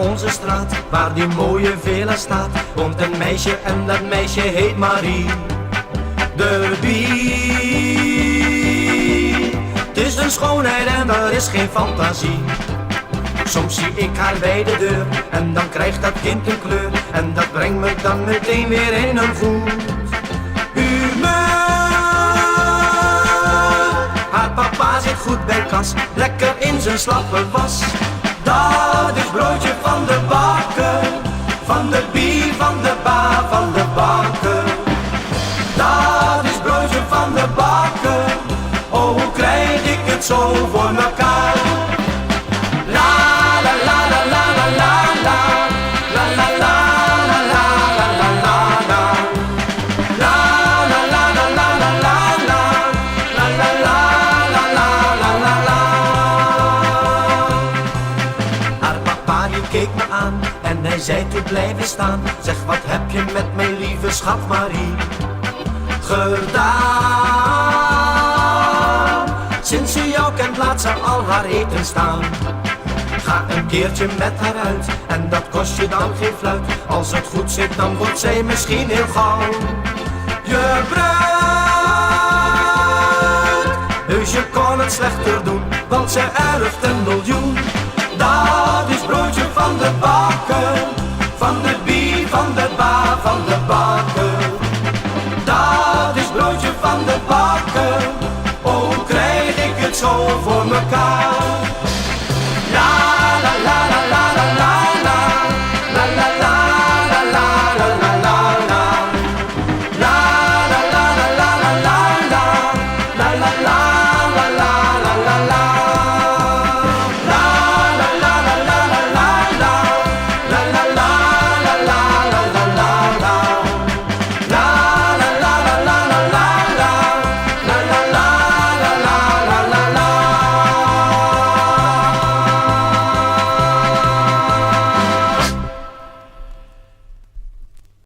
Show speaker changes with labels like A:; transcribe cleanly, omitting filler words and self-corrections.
A: onze straat, waar die mooie villa staat, woont een meisje en dat meisje heet Marie. De Bie, het is een schoonheid en er is geen fantasie. Soms zie ik haar bij de deur en dan krijgt dat kind een kleur, en dat brengt me dan meteen weer in een goed humeur. Haar papa zit goed bij kas, lekker in zijn slappe was. Dat is broodje van de bakker, van de Bie, van de ba, van de bakker. Dat is broodje van de bakker, oh hoe krijg ik het zo voor mekaar. Keek me aan en hij zei toen blijven staan. Zeg, wat heb je met mijn lieve schat Marie gedaan? Sinds ze jou kent laat ze al haar eten staan. Ga een keertje met haar uit en dat kost je dan geen fluit. Als het goed zit dan wordt zij misschien heel gauw je bruid. Dus je kon het slechter doen, want ze erft een miljoen. Dat is broodje van de bakker, van de Bie, van de ba, van de bakker. Dat is broodje van de bakker, oh hoe krijg ik het zo voor mekaar.